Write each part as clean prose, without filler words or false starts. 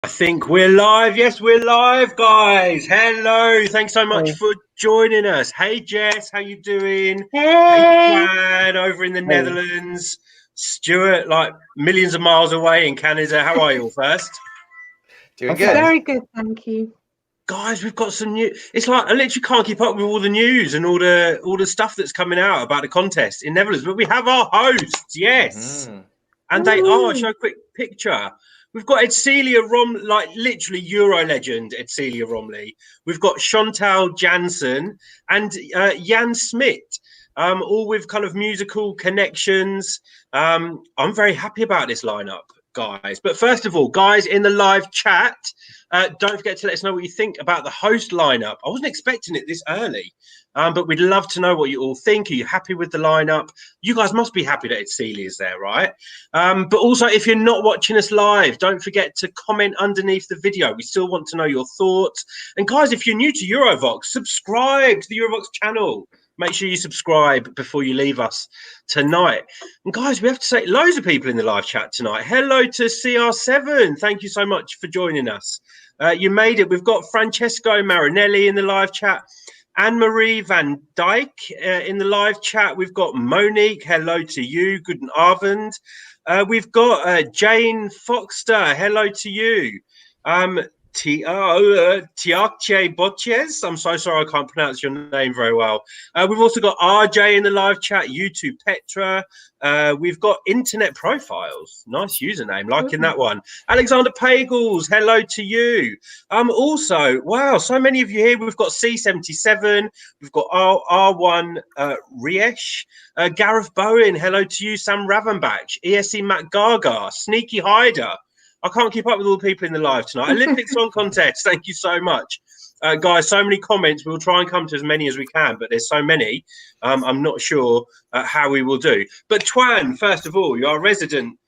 I think we're live. Yes, we're live, guys. Hello. Thanks so much for joining us. Hey, Jess, how you doing? Hey, Twan, over in the Netherlands. Stuart, like millions of miles away in Canada. How are you all first? Doing good. Very good, thank you. Guys, we've got some new. It's like I literally can't keep up with all the news and all the stuff that's coming out about the contest in Netherlands. But we have our hosts, yes, and they are. Show a quick picture. We've got Edsilia Rombley, like literally Euro legend Edsilia Rombley. We've got Chantal Janzen and Jan Smit, all with kind of musical connections. I'm very happy about this lineup, guys. But first of all, guys, in the live chat, don't forget to let us know what you think about the host lineup. I wasn't expecting it this early, but we'd love to know what you all think. Are you happy with the lineup? You guys must be happy that Edsilia is there, right? But also, if you're not watching us live, don't forget to comment underneath the video. We still want to know your thoughts. And guys, if you're new to Eurovoxx, subscribe to the Eurovoxx channel. Make sure you subscribe before you leave us tonight. And guys, we have to say loads of people in the live chat tonight. Hello to CR7. Thank you so much for joining us. You made it. We've got Francesco Marinelli in the live chat. Anne-Marie Van Dyke in the live chat. We've got Monique. Hello to you. Guten Abend. We've got Jane Foxter. Hello to you. Tiache Botches. I'm so sorry I can't pronounce your name very well. We've also got RJ in the live chat. YouTube Petra. We've got Internet Profiles. Nice username, liking that one. Alexander Pagels. Hello to you. Also, wow, so many of you here. We've got C77. We've got R1 Riesh. Gareth Bowen. Hello to you. Sam Ravenbach. ESC Matt Gaga. Sneaky Hyder. I can't keep up with all the people in the live tonight. Olympic Song Contest, thank you so much. Guys, so many comments. We'll try and come to as many as we can, but there's so many. I'm not sure how we will do. But Twan, first of all, you're a resident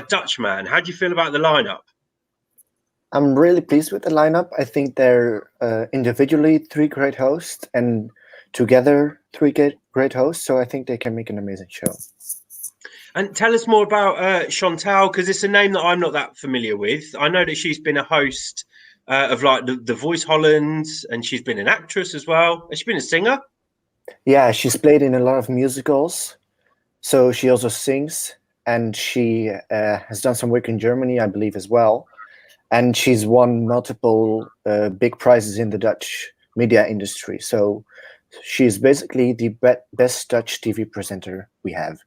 Dutchman. How do you feel about the lineup? I'm really pleased with the lineup. I think they're individually 3 great hosts and together 3 great hosts. So I think they can make an amazing show. And tell us more about Chantal, because it's a name that I'm not that familiar with. I know that she's been a host of like the Voice Holland, and she's been an actress as well. Has she been a singer? Yeah, she's played in a lot of musicals. So she also sings, and she has done some work in Germany, I believe, as well. And she's won multiple big prizes in the Dutch media industry. So she's basically the best Dutch TV presenter we have.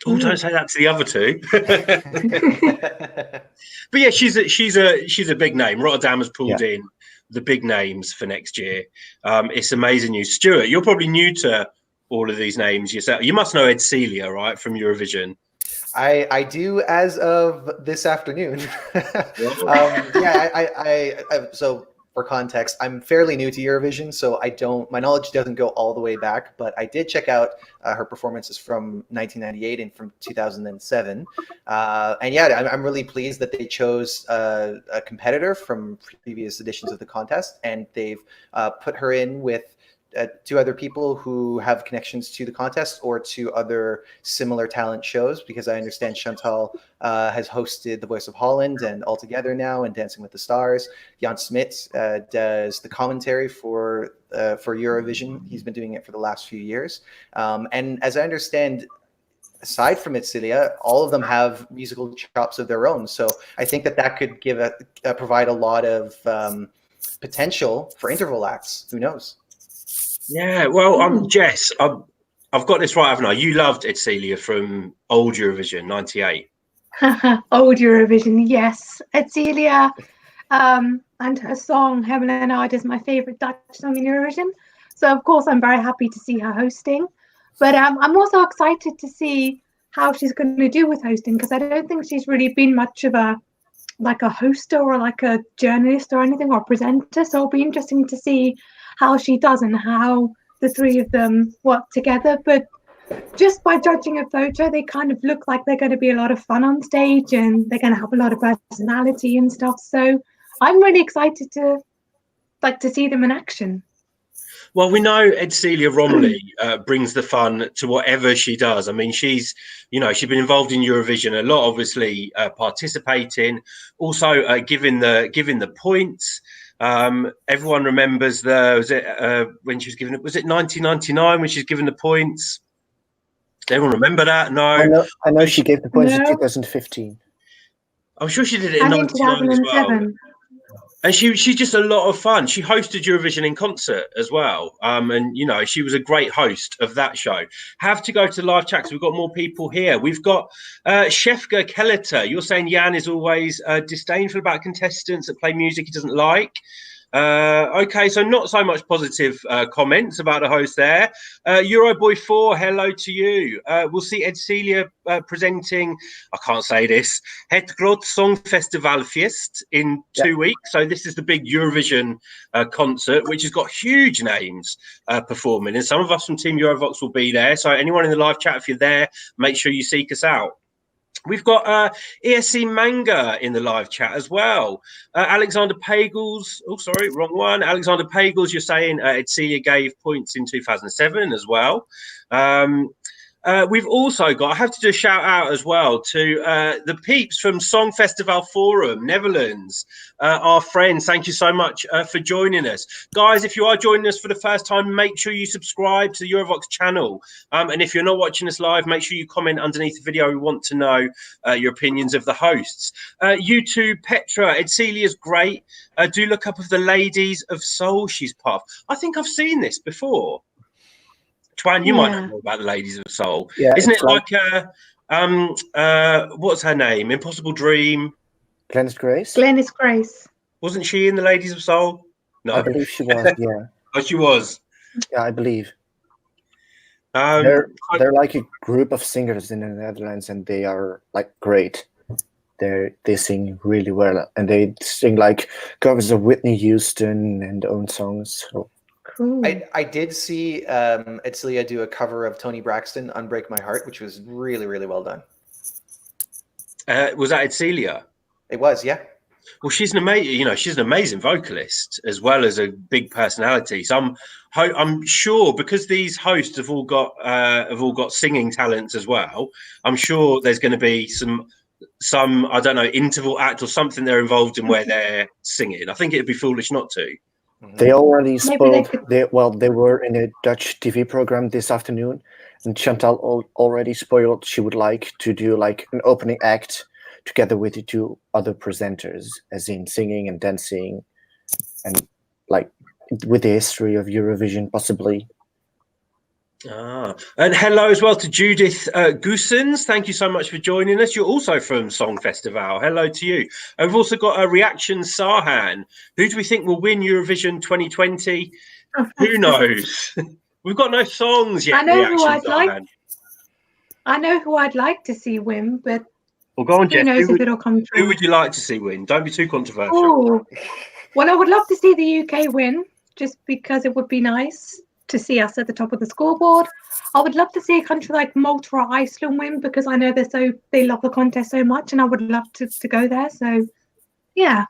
Oh, don't say that to the other 2. But yeah, she's a big name. Rotterdam has pulled in the big names for next year. It's amazing news. Stuart, you're probably new to all of these names yourself. You must know Edsilia, right, from Eurovision. I do, as of this afternoon. So for context, I'm fairly new to Eurovision, so my knowledge doesn't go all the way back, but I did check out her performances from 1998 and from 2007. And yeah, I'm really pleased that they chose a competitor from previous editions of the contest, and they've put her in with 2 other people who have connections to the contest or to other similar talent shows, because I understand Chantal has hosted The Voice of Holland and All Together now and Dancing with the Stars. Jan Smit does the commentary for Eurovision. He's been doing it for the last few years. And as I understand, aside from Edsilia, all of them have musical chops of their own. So I think that could provide a lot of potential for interval acts. Who knows? Yeah, well, Jess, I've got this right, haven't I? You loved Edsilia from old Eurovision, 98. Old Eurovision, yes. Edsilia and her song, Hemmelenheid, is my favourite Dutch song in Eurovision. So, of course, I'm very happy to see her hosting. But I'm also excited to see how she's going to do with hosting, because I don't think she's really been much of a hoster or like a journalist or anything, or presenter. So it'll be interesting to see how she does and how the 3 of them work together. But just by judging a photo, they kind of look like they're going to be a lot of fun on stage, and they're going to have a lot of personality and stuff. So I'm really excited to see them in action. Well, we know Edsilia Rombley brings the fun to whatever she does. I mean, she's been involved in Eurovision a lot, obviously participating, also giving the points. Everyone remembers when she was given it. Was it 1999 when she's given the points? Does everyone remember that? No. I know she gave the points in 2015. I'm sure she did it in and in 99 as well. 2007. And she's just a lot of fun. She hosted Eurovision in concert as well. And, she was a great host of that show. Have to go to the live chat because we've got more people here. We've got Shefka Kelleter. You're saying Jan is always disdainful about contestants that play music he doesn't like. Okay, so not so much positive comments about the host there. Euroboy4, hello to you. We'll see Edsilia presenting, I can't say this, Het Groot Songfestivalfeest in 2 weeks. So this is the big Eurovision concert, which has got huge names performing. And some of us from Team Eurovoxx will be there. So anyone in the live chat, if you're there, make sure you seek us out. We've got ESC Manga in the live chat as well. Alexander Pagels. Oh, sorry, wrong one. Alexander Pagels, you're saying Edsilia gave points in 2007 as well. We've also got, I have to do a shout out as well to the peeps from Song Festival Forum, Netherlands, our friends. Thank you so much for joining us. Guys, if you are joining us for the first time, make sure you subscribe to the Eurovoxx channel. And if you're not watching us live, make sure you comment underneath the video. We want to know your opinions of the hosts. YouTube, Petra, Edsilia's great. Do look up of the Ladies of Soul she's part of. I think I've seen this before. Twan, you might know more about the Ladies of Soul. Yeah, isn't it like what's her name? Impossible Dream. Glennis Grace. Glennis Grace. Wasn't she in the Ladies of Soul? No, I believe she was. Yeah. Oh, she was. Yeah, I believe. They're like a group of singers in the Netherlands, and they are like great. They sing really well, and they sing like covers of Whitney Houston and own songs. So. Cool. I did see Edsilia do a cover of Toni Braxton, Unbreak My Heart, which was really, really well done. Was that Edsilia? It was, yeah. Well, she's an amazing vocalist as well as a big personality. So I'm sure because these hosts have all got singing talents as well. I'm sure there's going to be some I don't know, interval act or something they're involved in where they're singing. I think it'd be foolish not to. They already spoiled. They were in a Dutch TV program this afternoon, and Chantal already spoiled. She would like to do like an opening act together with the two other presenters, as in singing and dancing, and like with the history of Eurovision, possibly. And hello as well to Judith Goossens. Thank you so much for joining us. You're also from Song Festival. Hello to you. And we've also got a reaction Sahan. Who do we think will win Eurovision 2020? Who knows? We've got no songs yet. I know who I'd like to see win, but well, go on, Jess. Who knows if it'll come true? Who would you like to see win? Don't be too controversial. Ooh. Well, I would love to see the UK win, just because it would be nice to see us at the top of the scoreboard. I would love to see a country like Malta or Iceland win, because I know they love the contest so much, and I would love to go there. So, yeah.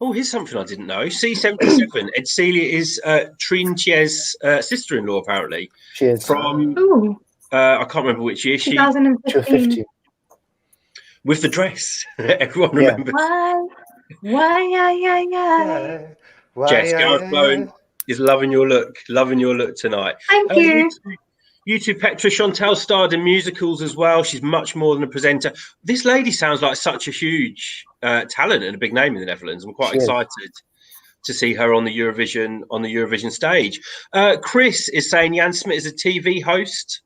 Oh, here's something I didn't know. C77. Edsilia is Trintje's sister-in-law, apparently. She is from. I can't remember which year. 2015. With the dress, everyone remembers. Why? Jess, Gareth Bone is loving your look tonight. Thank you. You two, Petra. Chantal starred in musicals as well. She's much more than a presenter. This lady sounds like such a huge talent and a big name in the Netherlands. I'm quite excited to see her on the Eurovision stage. Chris is saying Jan Smit is a TV host.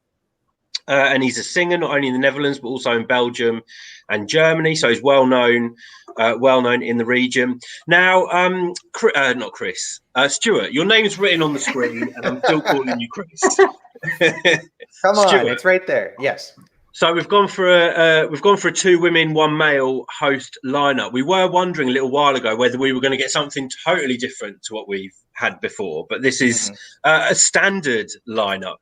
And he's a singer not only in the Netherlands but also in Belgium and Germany, so he's well known in the region. Now, not Chris, Stuart, your name's written on the screen, and I'm still calling you Chris. Come on, Stuart. It's right there. Yes. So we've gone for a 2 women, 1 male host lineup. We were wondering a little while ago whether we were going to get something totally different to what we've had before, but this is a standard lineup.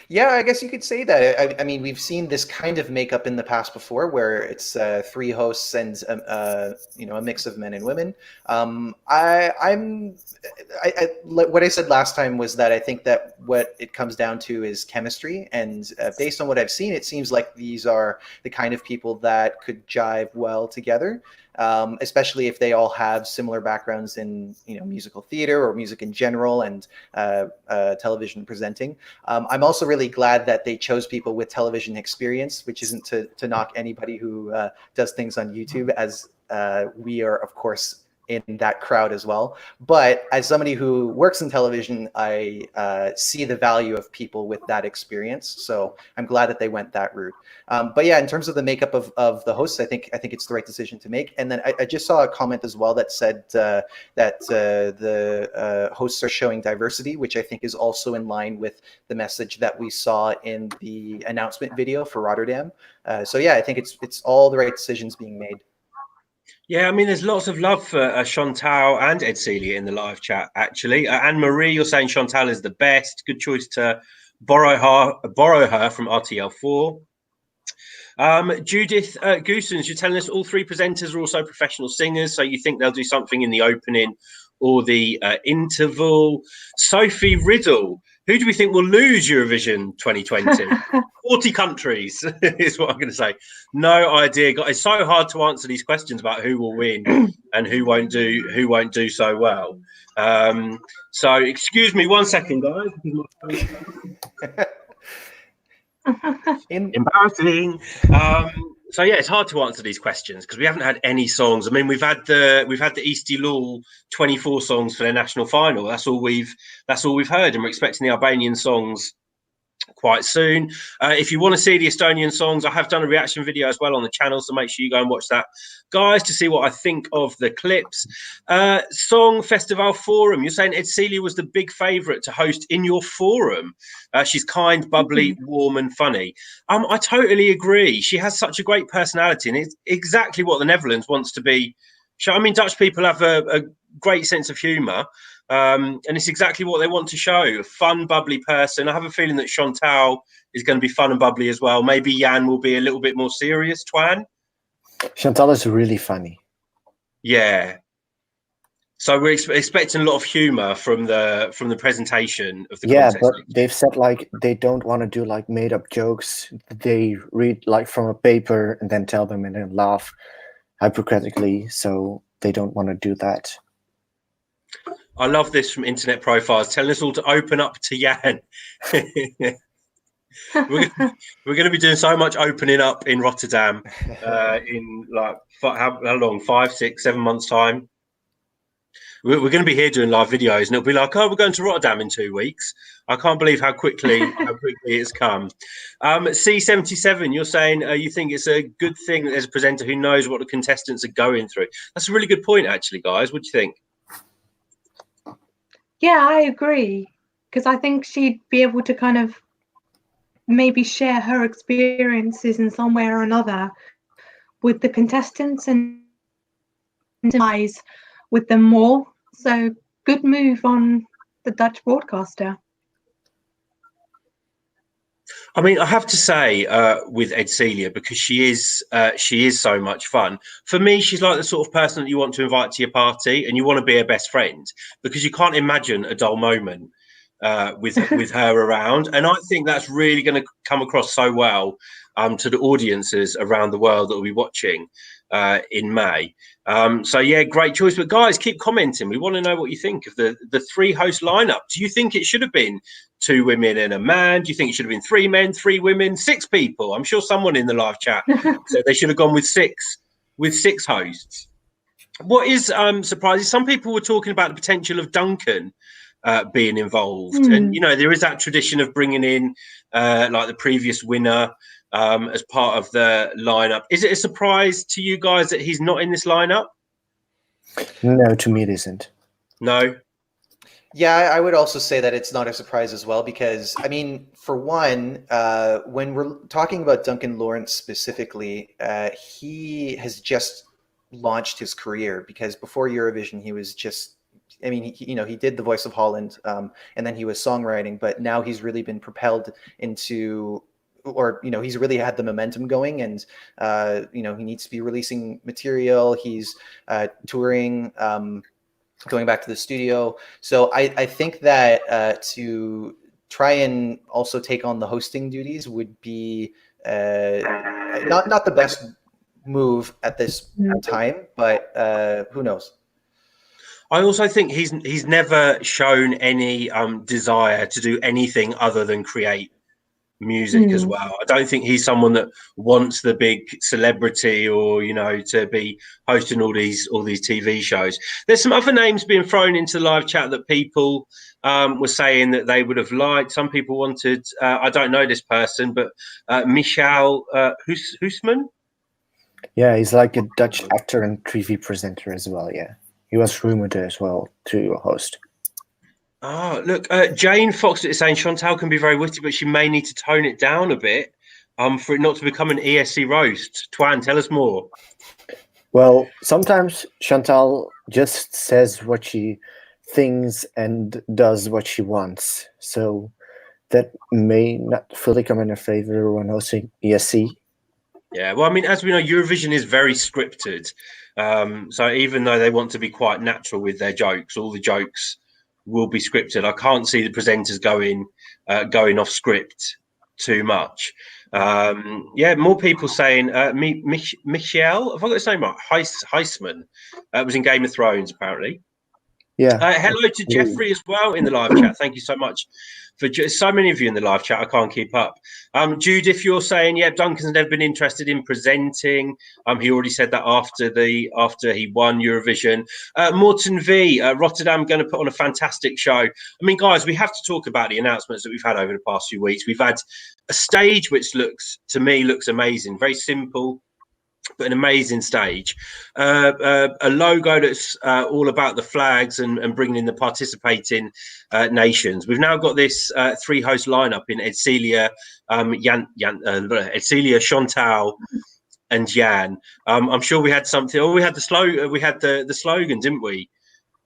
Yeah, I guess you could say that. I mean, we've seen this kind of makeup in the past before, where it's three hosts and a mix of men and women. What I said last time was that I think that what it comes down to is chemistry, and based on what I've seen, it seems like these are the kind of people that could jive well together. Especially if they all have similar backgrounds in musical theater or music in general and television presenting. I'm also really glad that they chose people with television experience, which isn't to knock anybody who does things on YouTube, as we are, of course, in that crowd as well. But as somebody who works in television, I see the value of people with that experience. So I'm glad that they went that route. But yeah, in terms of the makeup of the hosts, I think it's the right decision to make. And then I just saw a comment as well that said that the hosts are showing diversity, which I think is also in line with the message that we saw in the announcement video for Rotterdam. So yeah, I think it's all the right decisions being made. Yeah, I mean, there's lots of love for Chantal and Edsilia in the live chat, actually. Anne Marie, you're saying Chantal is the best. Good choice to borrow her from RTL4. Judith Goosens, you're telling us all three presenters are also professional singers, so you think they'll do something in the opening or the interval. Sophie Riddle, who do we think will lose Eurovision 2020? 40 countries is what I'm going to say. No idea. It's so hard to answer these questions about who will win and who won't do so well. So excuse me 1 second, guys. Embarrassing. So yeah, it's hard to answer these questions because we haven't had any songs. I mean, we've had the East Lul 24 songs for their national final. That's all we've heard, and we're expecting the Albanian songs quite soon. If you want to see the Estonian songs, I have done a reaction video as well on the channel, so make sure you go and watch that, guys, to see what I think of the clips. Song Festival Forum, you're saying Edsilia was the big favourite to host in your forum. She's kind, bubbly, warm and funny. I totally agree. She has such a great personality, and it's exactly what the Netherlands wants to be. I mean, Dutch people have a great sense of humour. And it's exactly what they want to show, a fun, bubbly person. I have a feeling that Chantal is going to be fun and bubbly as well. Maybe Jan will be a little bit more serious, Twan. Chantal is really funny. Yeah. So we're expecting a lot of humour from the presentation of the contest. Yeah, but they've said like they don't want to do like made up jokes. They read like from a paper and then tell them and then laugh hypocritically. So they don't want to do that. I love this from Internet Profiles, telling us all to open up to Jan. We're going to be doing so much opening up in Rotterdam in like how long? 5, 6, 7 months time. We're going to be here doing live videos, and it'll be like, oh, we're going to Rotterdam in 2 weeks. I can't believe how quickly it's come. C77, you're saying you think it's a good thing that there's a presenter who knows what the contestants are going through. That's a really good point, actually, guys. What do you think? Yeah, I agree, because I think she'd be able to kind of maybe share her experiences in some way or another with the contestants and sympathize with them more. So good move on the Dutch broadcaster. I mean, I have to say with Edsilia, because she is so much fun. For me, she's like the sort of person that you want to invite to your party and you want to be her best friend, because you can't imagine a dull moment with her around. And I think that's really going to come across so well to the audiences around the world that will be watching in May. So yeah, great choice. But guys, keep commenting. We want to know what you think of the 3 host lineup. Do you think it should have been 2 women and a man? Do you think it should have been 3 men, 3 women, 6 people? I'm sure someone in the live chat said they should have gone with 6 hosts. What is surprising, some people were talking about the potential of Duncan being involved, and there is that tradition of bringing in like the previous winner as part of the lineup. Is it a surprise to you guys that he's not in this lineup? No, to me it isn't. No. Yeah, I would also say that it's not a surprise as well, because, I mean, for one, when we're talking about Duncan Laurence specifically, he has just launched his career, because before Eurovision, he was just I mean, he did the voice of Holland, and then he was songwriting, but now he's really been propelled into, or he's really had the momentum going, and he needs to be releasing material. He's touring, going back to the studio. So I think that to try and also take on the hosting duties would be not the best move at this time, but who knows? I also think he's never shown any desire to do anything other than create music as well. I don't think he's someone that wants the big celebrity or to be hosting all these TV shows. There's some other names being thrown into the live chat that people were saying that they would have liked. Some people wanted I don't know this person, but Michel Huisman. Yeah, he's like a Dutch actor and TV presenter as well. Yeah, he was rumored as well to host. Oh, look, Jane Fox is saying Chantal can be very witty, but she may need to tone it down a bit for it not to become an ESC roast. Twan, tell us more. Well, sometimes Chantal just says what she thinks and does what she wants. So that may not fully come in her favor when hosting ESC. Yeah, well, I mean, as we know, Eurovision is very scripted. So even though they want to be quite natural with their jokes, all the jokes will be scripted. I can't see the presenters going off script too much. More people saying Michel, have I got his name right? Huisman was in Game of Thrones, apparently. Yeah. Hello to Jeffrey as well in the live chat. Thank you so much for so many of you in the live chat. I can't keep up. Judith, you're saying, yeah, Duncan's never been interested in presenting. He already said that after he won Eurovision. Morton V, Rotterdam going to put on a fantastic show. I mean, guys, we have to talk about the announcements that we've had over the past few weeks. We've had a stage which looks amazing, very simple, but an amazing stage. A logo that's all about the flags and bringing in the participating nations. We've now got this three-host lineup in Edsilia, Edsilia, Chantal, and Jan. I'm sure we had something. Oh, we had the slogan. We had the slogan, didn't we?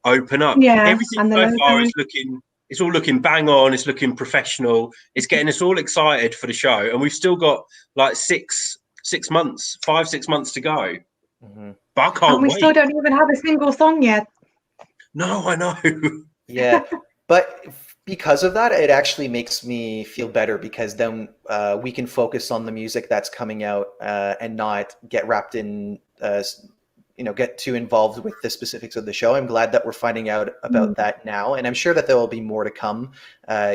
Open up. Yeah. Everything so far is looking. It's all looking bang on. It's looking professional. It's getting us all excited for the show, and we've still got like 6 months, 5-6 months to go. But I can't and we wait. still don't even have a single song yet. No, I know. Yeah, but because of that, it actually makes me feel better, because then we can focus on the music that's coming out and not get wrapped in, get too involved with the specifics of the show. I'm glad that we're finding out about that now, and I'm sure that there will be more to come,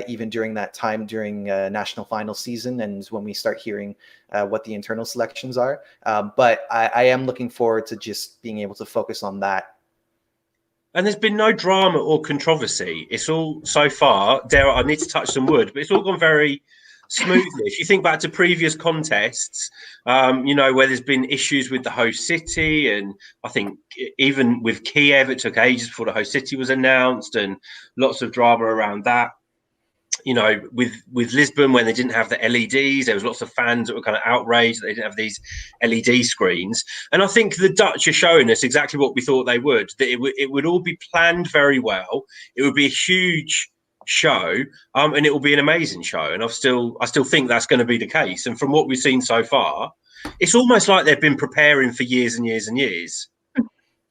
even during that time, during national final season, and when we start hearing what the internal selections are. But I am looking forward to just being able to focus on that. And there's been no drama or controversy. It's all so far. I need to touch some wood, but it's all gone very smoothly. If you think back to previous contests, where there's been issues with the host city, and I think even with Kiev, it took ages before the host city was announced, and lots of drama around that. With Lisbon, when they didn't have the LEDs, there was lots of fans that were kind of outraged that they didn't have these LED screens. And I think the Dutch are showing us exactly what we thought they would, that it would all be planned very well. It would be a huge show, and it will be an amazing show. And I still think that's going to be the case. And from what we've seen so far, it's almost like they've been preparing for years and years and years.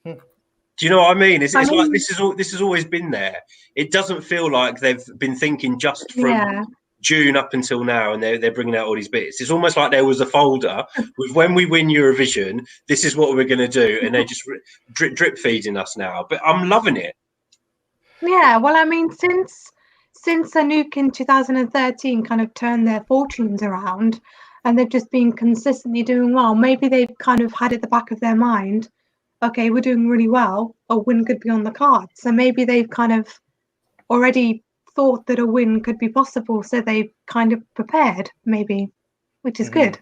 Do you know what I mean? It's like this has always been there. It doesn't feel like they've been thinking just from June up until now, and they're bringing out all these bits. It's almost like there was a folder with, when we win Eurovision, this is what we're going to do, and they're just drip feeding us now. But I'm loving it. Yeah, well, I mean, since Anouk in 2013 kind of turned their fortunes around, and they've just been consistently doing well, maybe they've kind of had at the back of their mind, okay, we're doing really well, a win could be on the card. So maybe they've kind of already thought that a win could be possible, so they've kind of prepared, maybe, which is good.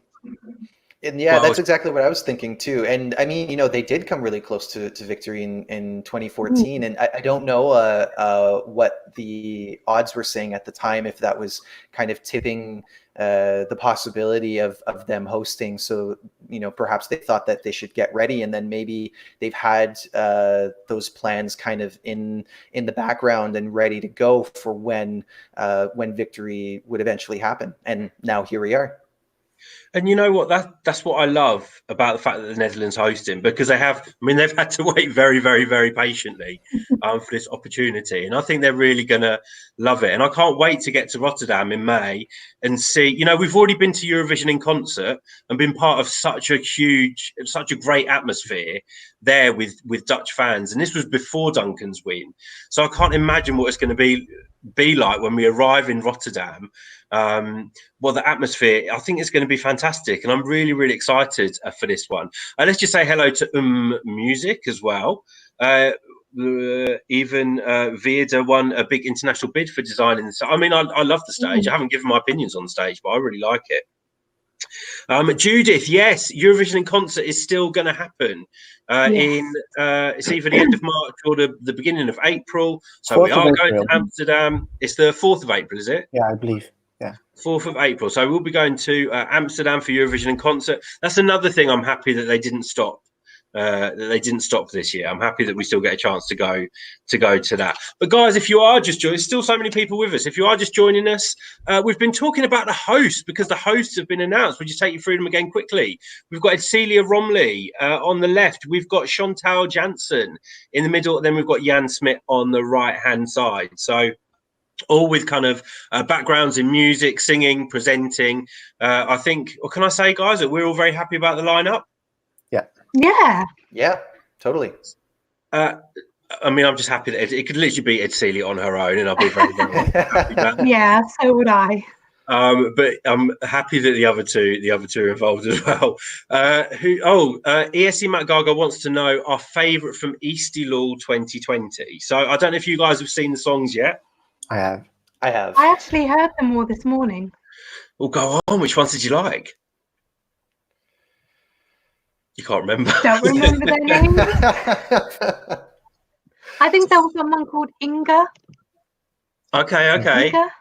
And yeah, that's exactly what I was thinking too. And I mean, they did come really close to victory in 2014. And I don't know what the odds were saying at the time, if that was kind of tipping the possibility of them hosting. So, you know, perhaps they thought that they should get ready, and then maybe they've had those plans kind of in the background and ready to go for when victory would eventually happen. And now here we are. And you know what? That's what I love about the fact that the Netherlands hosting, because they have. I mean, they've had to wait very, very, very patiently for this opportunity, and I think they're really gonna love it. And I can't wait to get to Rotterdam in May and see. You know, we've already been to Eurovision in concert and been part of such a great atmosphere there with Dutch fans, and this was before Duncan's win. So I can't imagine what it's going to be like when we arrive in Rotterdam. Well, the atmosphere, I think it's going to be fantastic, and I'm really, really excited for this one. Let's just say hello to Music as well. Even Veerda won a big international bid for designing this. I mean, I love the stage. I haven't given my opinions on the stage, but I really like it. Judith, yes, Eurovision in concert is still going to happen it's either the end of March or the beginning of April. So we are going to Amsterdam. It's the 4th of April, is it? Yeah, I believe. Yeah, 4th of April. So we'll be going to Amsterdam for Eurovision in concert. That's another thing I'm happy that they didn't stop. This year. I'm happy that we still get a chance to go to that. But guys, if you are just joining, there's still so many people with us. If you are just joining us, we've been talking about the hosts because the hosts have been announced. We'll just take you through them again quickly. We've got Edsilia Rombley on the left. We've got Chantal Janzen in the middle. Then we've got Jan Smit on the right-hand side. So all with kind of backgrounds in music, singing, presenting. I think, or can I say, guys, that we're all very happy about the lineup? Yeah, Totally. I mean, I'm just happy that it could literally be Edsilia on her own, and I'll be very, very happy about that. Yeah, so would I. But I'm happy that the other two are involved as well. ESC Matt Gaga wants to know our favourite from Eastilul 2020. So I don't know if you guys have seen the songs yet. I have. I actually heard them all this morning. Well, go on. Which ones did you like? You can't remember. Don't remember their names. I think there was someone called Inga. Okay. Inga?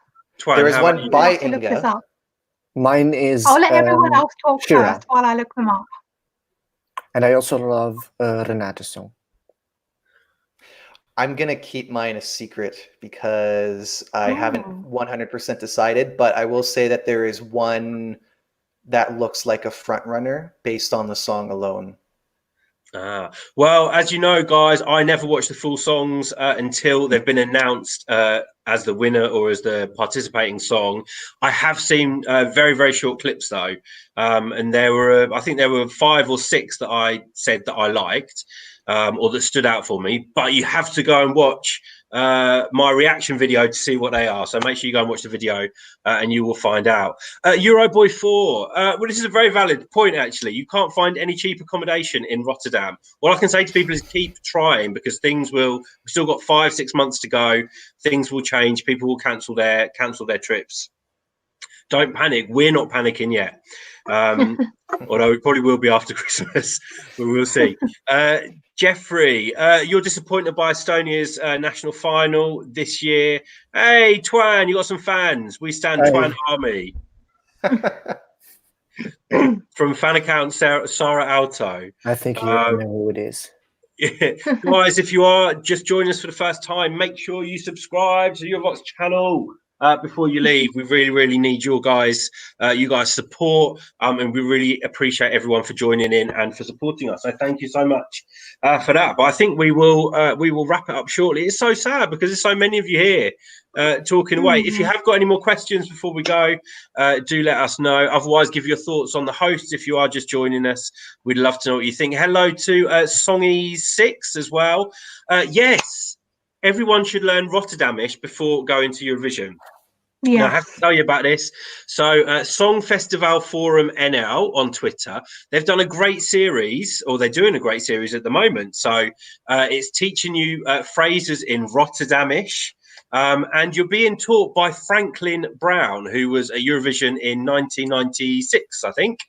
Twan, there is one by Inga. Mine is. I'll let everyone else talk Shira. first while I look them up. And I also love Renate's song. I'm going to keep mine a secret because I haven't 100% decided, but I will say that there is one that looks like a front runner based on the song alone. Well, as you know, guys, I never watch the full songs until they've been announced as the winner or as the participating song. I have seen very, very short clips though, and I think there were 5 or 6 that I said that I liked or that stood out for me. But you have to go and watch my reaction video to see what they are. So make sure you go and watch the video and you will find out. Euroboy 4. Well, this is a very valid point, actually. You can't find any cheap accommodation in Rotterdam. What I can say to people is keep trying, because we've still got 5-6 months to go. Things will change. People will cancel their trips. Don't panic. We're not panicking yet. Although it probably will be after Christmas, but we'll see. Jeffrey, you're disappointed by Estonia's national final this year. Hey, Twan, you got some fans. We stand Twan Army. From fan account Sarah Alto. I think you know who it is. Yeah. Guys, if you are just joining us for the first time, make sure you subscribe to the Eurovoxx channel. Before you leave, we really, really need you guys' support, and we really appreciate everyone for joining in and for supporting us. So thank you so much for that. But I think we will wrap it up shortly. It's so sad because there's so many of you here talking away. If you have got any more questions before we go, do let us know. Otherwise, give your thoughts on the hosts if you are just joining us. We'd love to know what you think. Hello to Songy6 as well. Yes, everyone should learn Rotterdamish before going to Eurovision. Yeah. Now, I have to tell you about this. So Song Festival Forum NL on Twitter, they've done a great series, or they're doing a great series at the moment. So it's teaching you phrases in Rotterdamish. And you're being taught by Franklin Brown, who was a Eurovision in 1996, I think.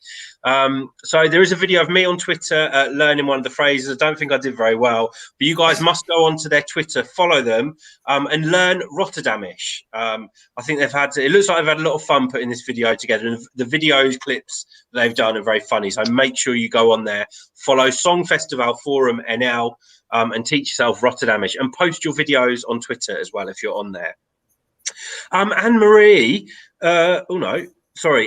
So there is a video of me on Twitter learning one of the phrases. I don't think I did very well, but you guys must go onto their Twitter, follow them, and learn Rotterdamish. I think it looks like they've had a lot of fun putting this video together, and the videos clips they've done are very funny. So make sure you go on there, follow Song Festival Forum NL, and teach yourself Rotterdamish, and post your videos on Twitter as well if you're on there. Anne-Marie,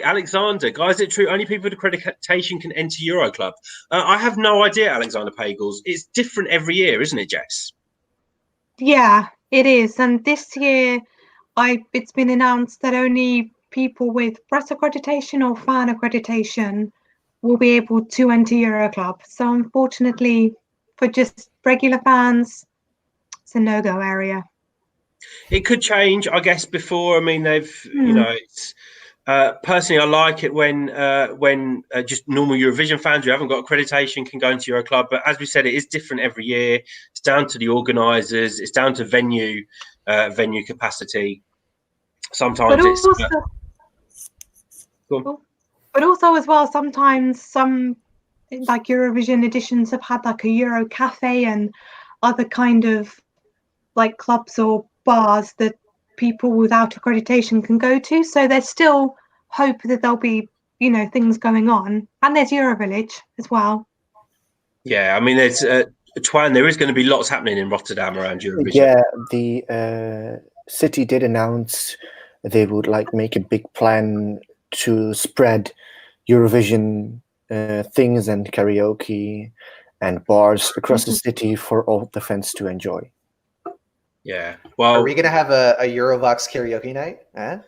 Alexander, guys, is it true only people with accreditation can enter Euro Club? I have no idea, Alexander Pagels. It's different every year, isn't it, Jess? Yeah, it is. And this year, it's been announced that only people with press accreditation or fan accreditation will be able to enter Euro Club. So unfortunately, for just regular fans, it's a no-go area. It could change, I guess. Before, I mean, you know, it's personally, I like it when just normal Eurovision fans who haven't got accreditation can go into Euro Club. But as we said, it is different every year. It's down to the organisers. It's down to venue capacity. Sometimes but also as well, sometimes some like Eurovision editions have had like a Euro cafe and other kind of like clubs or bars that people without accreditation can go to. So there's still hope that there'll be, you know, things going on. And there's Eurovillage as well. Yeah, I mean, there's Twan, there is going to be lots happening in Rotterdam around Eurovision. Yeah, the city did announce they would like make a big plan to spread Eurovision things and karaoke and bars across the city for all the fans to enjoy. Yeah. Well, are we going to have a Eurovoxx karaoke night? I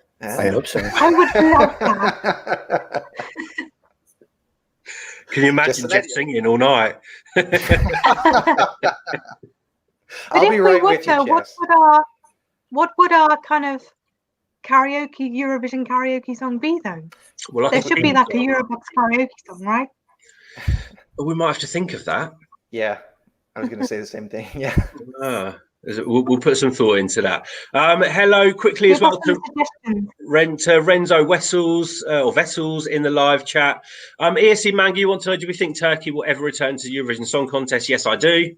hope so. I would love that. Can you imagine Jess singing all night? I'll be right with you, Jess. What would our kind of Eurovision karaoke song be though? Well, there should be like a Eurovoxx karaoke song, right? We might have to think of that. Yeah, I was going to say the same thing. Yeah. We'll put some thought into that. Hello, quickly as well to Renzo Wessels or Vessels in the live chat. ESC Manga, you want to know, do we think Turkey will ever return to the Eurovision Song Contest? Yes, I do.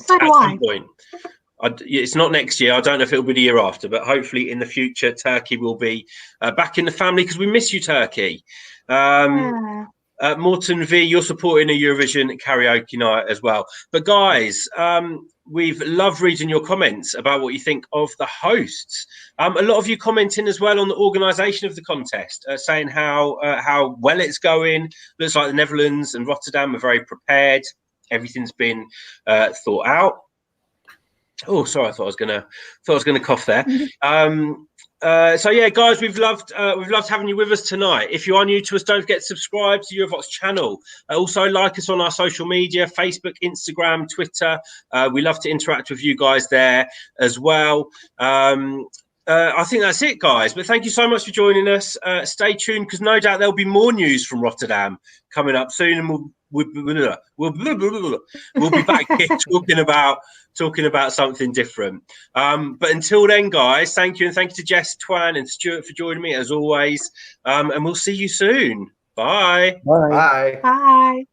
So do I. Some point. It's not next year. I don't know if it'll be the year after, but hopefully in the future, Turkey will be back in the family because we miss you, Turkey. Morton V, you're supporting a Eurovision karaoke night as well. But guys, we've loved reading your comments about what you think of the hosts. A lot of you commenting as well on the organisation of the contest, saying how well it's going. Looks like the Netherlands and Rotterdam are very prepared. Everything's been thought out. Oh, sorry, I thought I was gonna cough there. So yeah, guys, we've loved having you with us tonight. If you are new to us, don't forget to subscribe to Eurovoxx channel. Also like us on our social media, Facebook, Instagram, Twitter. We love to interact with you guys there as well. I think that's it, guys. But thank you so much for joining us. Stay tuned because no doubt there'll be more news from Rotterdam coming up soon, and we'll be back here talking about something different. But until then, guys, thank you, and thank you to Jess, Twan, and Stuart for joining me as always. And we'll see you soon. Bye. Bye. Bye.